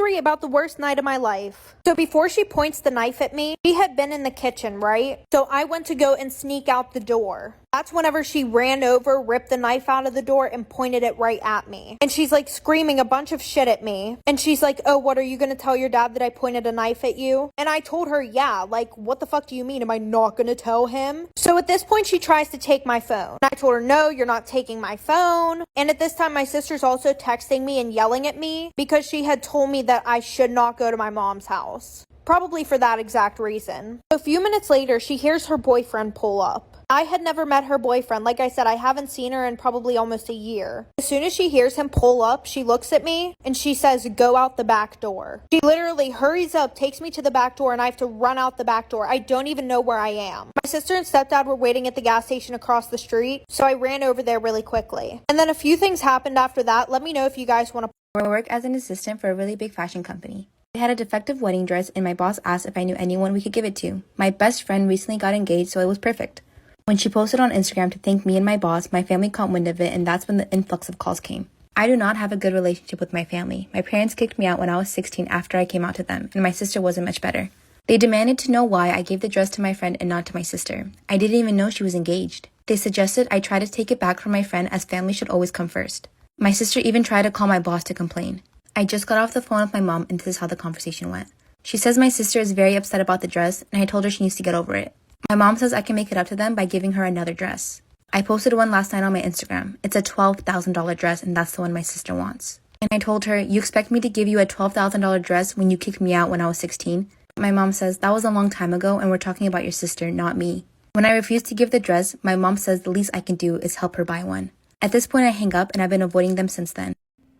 story about the worst night of my life. So before she points the knife at me, she had been in the kitchen, right? So I went to go and sneak out the door. That's whenever she ran over, ripped the knife out of the door, and pointed it right at me. And she's like screaming a bunch of shit at me. And she's like, oh, what, are you gonna tell your dad that I pointed a knife at you? And I told her, yeah, like, what the fuck do you mean? Am I not gonna tell him? So at this point, she tries to take my phone. And I told her, no, you're not taking my phone. And at this time, my sister's also texting me and yelling at me because she had told me that I should not go to my mom's house. Probably for that exact reason. A few minutes later, she hears her boyfriend pull up. I had never met her boyfriend. Like I said, I haven't seen her in probably almost a year. As soon as she hears him pull up, she looks at me and she says, go out the back door. She literally hurries up, takes me to the back door, and I have to run out the back door. I don't even know where I am. My sister and stepdad were waiting at the gas station across the street, so I ran over there really quickly. And then a few things happened after that. Let me know if you guys want to. I work as an assistant for a really big fashion company. I had a defective wedding dress and my boss asked if I knew anyone we could give it to. My best friend recently got engaged, so it was perfect. When she posted on Instagram to thank me and my boss, my family caught wind of it, and that's when the influx of calls came. I do not have a good relationship with my family. My parents kicked me out when I was 16 after I came out to them, and my sister wasn't much better. They demanded to know why I gave the dress to my friend and not to my sister. I didn't even know she was engaged. They suggested I try to take it back from my friend, as family should always come first. My sister even tried to call my boss to complain. I just got off the phone with my mom, and this is how the conversation went. She says my sister is very upset about the dress, and I told her she needs to get over it. My mom says I can make it up to them by giving her another dress. I posted one last night on my Instagram. It's a $12,000 dress, and that's the one my sister wants. And I told her, you expect me to give you a $12,000 dress when you kicked me out when I was 16? My mom says, that was a long time ago, and we're talking about your sister, not me. When I refused to give the dress, my mom says the least I can do is help her buy one. At this point, I hang up, and I've been avoiding them since then.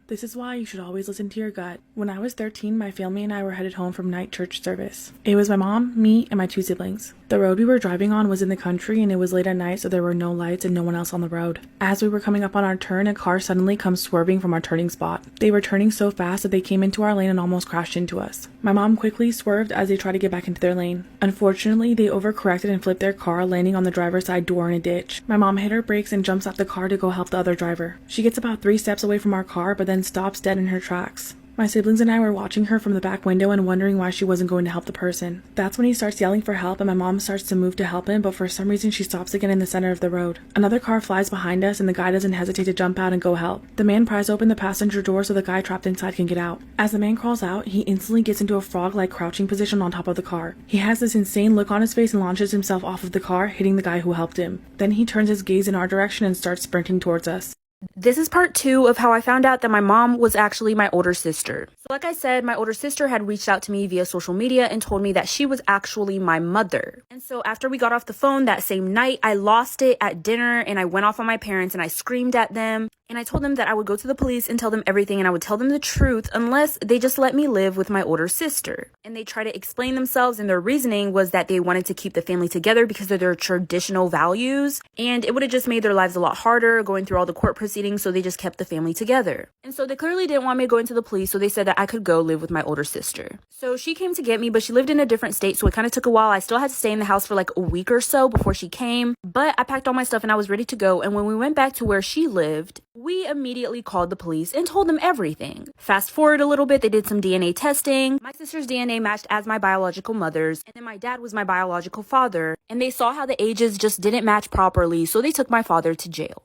This is why you should always listen to your gut. When I was 13, my family and I were headed home from night church service. It was my mom, me, and my 2 siblings. The road we were driving on was in the country and it was late at night, so there were no lights and no one else on the road. As we were coming up on our turn, a car suddenly comes swerving from our turning spot. They were turning so fast that they came into our lane and almost crashed into us. My mom quickly swerved as they tried to get back into their lane. Unfortunately, they overcorrected and flipped their car, landing on the driver's side door in a ditch. My mom hit her brakes and jumps out the car to go help the other driver. She gets about 3 steps away from our car, but then stops dead in her tracks. My siblings and I were watching her from the back window and wondering why she wasn't going to help the person. That's when he starts yelling for help and my mom starts to move to help him, but for some reason she stops again in the center of the road. Another car flies behind us and the guy doesn't hesitate to jump out and go help. The man pries open the passenger door so the guy trapped inside can get out. As the man crawls out, he instantly gets into a frog-like crouching position on top of the car. He has this insane look on his face and launches himself off of the car, hitting the guy who helped him. Then he turns his gaze in our direction and starts sprinting towards us. This is part 2 of how I found out that my mom was actually my older sister. So like I said, my older sister had reached out to me via social media and told me that she was actually my mother. And so after we got off the phone that same night, I lost it at dinner and I went off on my parents and I screamed at them. And I told them that I would go to the police and tell them everything and I would tell them the truth unless they just let me live with my older sister. And they tried to explain themselves, and their reasoning was that they wanted to keep the family together because of their traditional values. And it would have just made their lives a lot harder going through all the court proceedings, so they just kept the family together. And so they clearly didn't want me to go into the police, so they said that I could go live with my older sister. So she came to get me, but she lived in a different state, so it kind of took a while. I still had to stay in the house for like a week or so before she came, but I packed all my stuff and I was ready to go. And when we went back to where she lived, we immediately called the police and told them everything. Fast forward a little bit, they did some DNA testing. My sister's DNA matched as my biological mother's, and then my dad was my biological father, and they saw how the ages just didn't match properly, so they took my father to jail.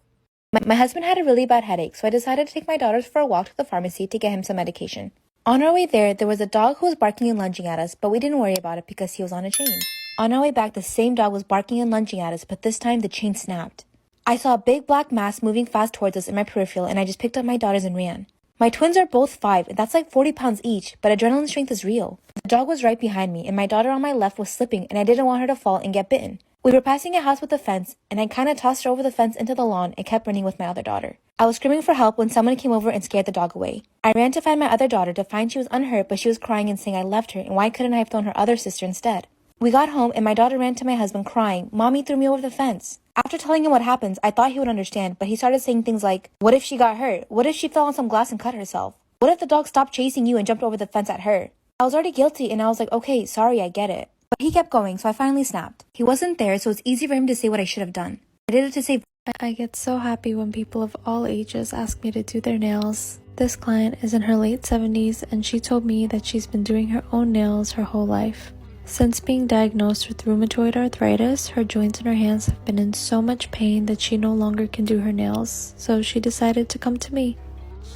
My husband had a really bad headache, so I decided to take my daughters for a walk to the pharmacy to get him some medication. On our way there was a dog who was barking and lunging at us, but we didn't worry about it because he was on a chain. On our way back, the same dog was barking and lunging at us, but this time the chain snapped. I saw a big black mass moving fast towards us in my peripheral, and I just picked up my daughters and ran. My twins are both 5, and that's like 40 pounds each, but adrenaline strength is real. The dog was right behind me, and my daughter on my left was slipping, and I didn't want her to fall and get bitten. We were passing a house with a fence, and I kind of tossed her over the fence into the lawn and kept running with my other daughter. I was screaming for help when someone came over and scared the dog away. I ran to find my other daughter to find she was unhurt, but she was crying and saying I left her, and why couldn't I have thrown her other sister instead? We got home, and my daughter ran to my husband crying, "Mommy threw me over the fence." After telling him what happens, I thought he would understand, but he started saying things like, what if she got hurt? What if she fell on some glass and cut herself? What if the dog stopped chasing you and jumped over the fence at her? I was already guilty, and I was like, okay, sorry, I get it. But he kept going, so I finally snapped. He wasn't there, so it's easy for him to say what I should have done. I did it to save I get so happy when people of all ages ask me to do their nails. This client is in her late 70s and she told me that she's been doing her own nails her whole life. Since being diagnosed with rheumatoid arthritis, her joints and her hands have been in so much pain that she no longer can do her nails, so she decided to come to me.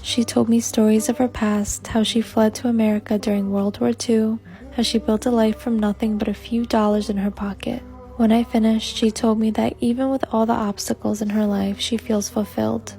She told me stories of her past, how she fled to America during World War II, how she built a life from nothing but a few dollars in her pocket. When I finished, she told me that even with all the obstacles in her life, she feels fulfilled.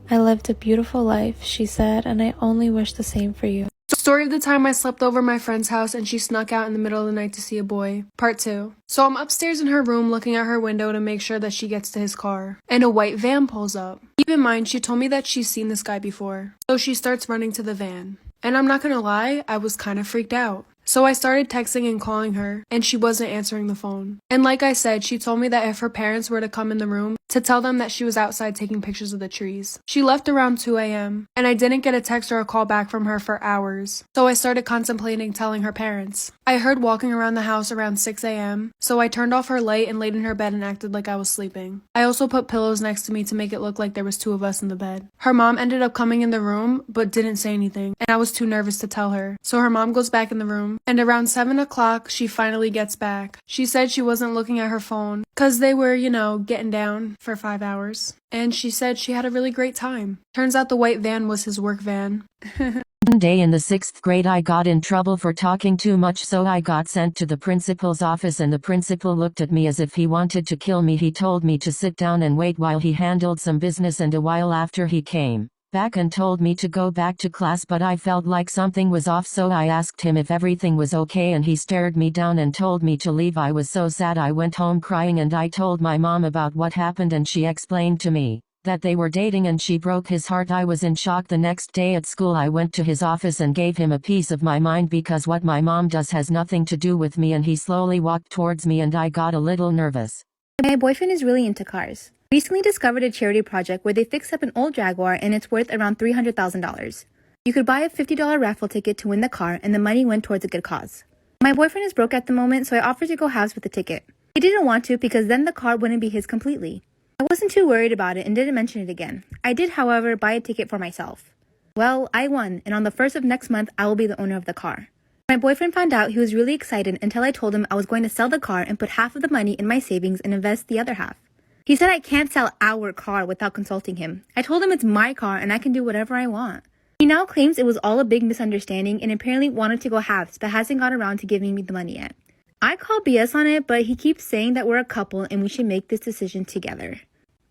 I lived a beautiful life, she said, and I only wish the same for you. Story of the time I slept over my friend's house and she snuck out in the middle of the night to see a boy. Part 2. So I'm upstairs in her room looking at her window to make sure that she gets to his car. And a white van pulls up. Keep in mind, she told me that she's seen this guy before. So she starts running to the van. And I'm not gonna lie, I was kind of freaked out. So I started texting and calling her, and she wasn't answering the phone. And like I said, she told me that if her parents were to come in the room, to tell them that she was outside taking pictures of the trees. She left around 2 a.m., and I didn't get a text or a call back from her for hours. So I started contemplating telling her parents. I heard walking around the house around 6 a.m., so I turned off her light and laid in her bed and acted like I was sleeping. I also put pillows next to me to make it look like there was 2 of us in the bed. Her mom ended up coming in the room, but didn't say anything, and I was too nervous to tell her. So her mom goes back in the room, and around 7 o'clock, she finally gets back. She said she wasn't looking at her phone, cause they were, getting down for 5 hours. And she said she had a really great time. Turns out the white van was his work van. One day in the 6th grade I got in trouble for talking too much, so I got sent to the principal's office and the principal looked at me as if he wanted to kill me. He told me to sit down and wait while he handled some business, and a while after he came back and told me to go back to class, but I felt like something was off, so I asked him if everything was okay and he stared me down and told me to leave. I was so sad I went home crying, and I told my mom about what happened and she explained to me that they were dating and she broke his heart. I was in shock. The next day at school I went to his office and gave him a piece of my mind because what my mom does has nothing to do with me, and he slowly walked towards me and I got a little nervous. My boyfriend is really into cars. Recently discovered a charity project where they fixed up an old Jaguar and it's worth around $300,000. You could buy a $50 raffle ticket to win the car and the money went towards a good cause. My boyfriend is broke at the moment, so I offered to go halves with the ticket. He didn't want to because then the car wouldn't be his completely. I wasn't too worried about it and didn't mention it again. I did, however, buy a ticket for myself. Well, I won, and on the 1st of next month, I will be the owner of the car. My boyfriend found out, he was really excited until I told him I was going to sell the car and put half of the money in my savings and invest the other half. He said I can't sell our car without consulting him. I told him it's my car and I can do whatever I want. He now claims it was all a big misunderstanding and apparently wanted to go halves but hasn't got around to giving me the money yet. I call BS on it, but he keeps saying that we're a couple and we should make this decision together.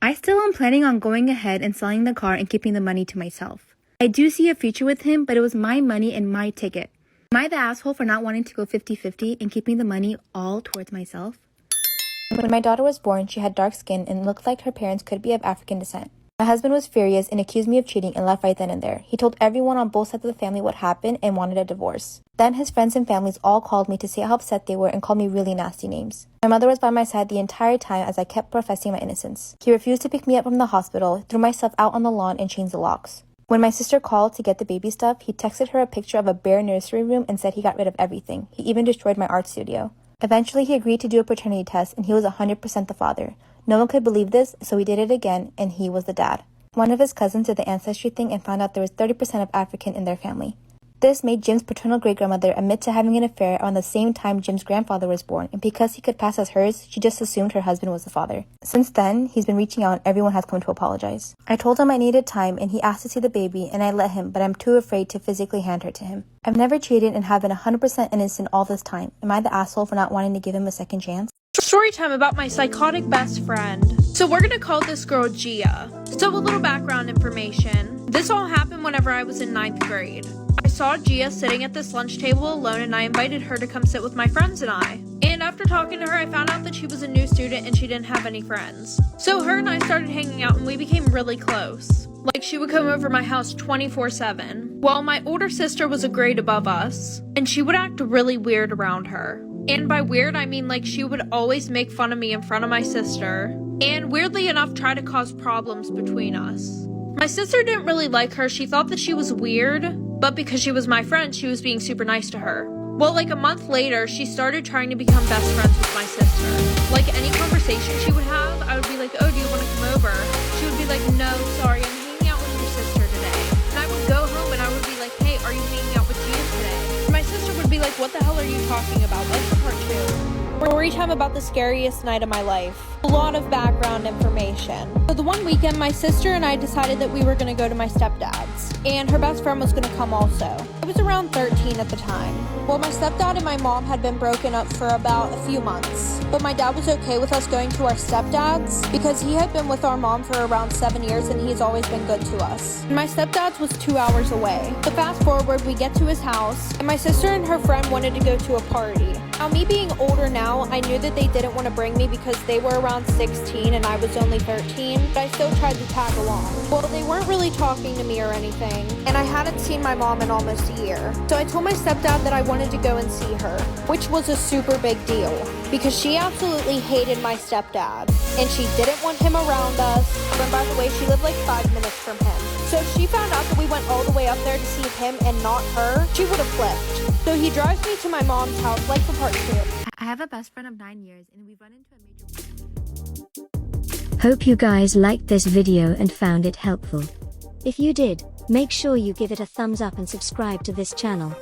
I still am planning on going ahead and selling the car and keeping the money to myself. I do see a future with him, but it was my money and my ticket. Am I the asshole for not wanting to go 50-50 and keeping the money all towards myself? When my daughter was born, she had dark skin and looked like her parents could be of African descent. My husband was furious and accused me of cheating and left right then and there. He told everyone on both sides of the family what happened and wanted a divorce. Then his friends and families all called me to say how upset they were and called me really nasty names. My mother was by my side the entire time as I kept professing my innocence. He refused to pick me up from the hospital, threw my stuff out on the lawn and changed the locks. When my sister called to get the baby stuff, he texted her a picture of a bare nursery room and said he got rid of everything. He even destroyed my art studio. Eventually, he agreed to do a paternity test, and he was 100% the father. No one could believe this, so he did it again, and he was the dad. One of his cousins did the ancestry thing and found out there was 30% of African in their family. This made Jim's paternal great-grandmother admit to having an affair around the same time Jim's grandfather was born, and because he could pass as hers, she just assumed her husband was the father. Since then, he's been reaching out and everyone has come to apologize. I told him I needed time, and he asked to see the baby, and I let him, but I'm too afraid to physically hand her to him. I've never cheated and have been 100% innocent all this time. Am I the asshole for not wanting to give him a second chance? Story time about my psychotic best friend. So we're gonna call this girl Gia. So a little background information. This all happened whenever I was in 9th grade. I saw Gia sitting at this lunch table alone and I invited her to come sit with my friends and I. And after talking to her, I found out that she was a new student and she didn't have any friends. So her and I started hanging out and we became really close. Like she would come over my house 24/7. Well, my older sister was a grade above us and she would act really weird around her. And by weird, I mean like she would always make fun of me in front of my sister. And weirdly enough, try to cause problems between us. My sister didn't really like her. She thought that she was weird, but because she was my friend, she was being super nice to her. Well, like a month later, she started trying to become best friends with my sister. Like any conversation she would have, I would be like, oh, do you want to come over? She would be like, no, sorry, I'm hanging out with your sister today. And I would go home and I would be like, hey, are you hanging out with Gina today? And my sister would be like, what the hell are you talking about? That's the part 2. Story time about the scariest night of my life. A lot of background information. So the one weekend, my sister and I decided that we were going to go to my stepdad's, and her best friend was going to come also. I was around 13 at the time. Well, my stepdad and my mom had been broken up for about a few months, but my dad was okay with us going to our stepdad's because he had been with our mom for around 7 years and he's always been good to us. And my stepdad's was 2 hours away. So fast forward, we get to his house, and my sister and her friend wanted to go to a party. Now, me being older now, I knew that they didn't want to bring me because they were around 16 and I was only 13, but I still tried to tag along. Well, they weren't really talking to me or anything, and I hadn't seen my mom in almost a year. So I told my stepdad that I wanted to go and see her, which was a super big deal because she absolutely hated my stepdad, and she didn't want him around us. And by the way, she lived like 5 minutes from him. So if she found out that we went all the way up there to see him and not her, she would have flipped. So he drives me to my mom's house, like the part 2. I have a best friend of 9 years, and we've run into a major... Hope you guys liked this video and found it helpful. If you did, make sure you give it a thumbs up and subscribe to this channel.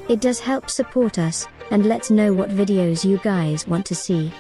It does help support us, and let's know what videos you guys want to see.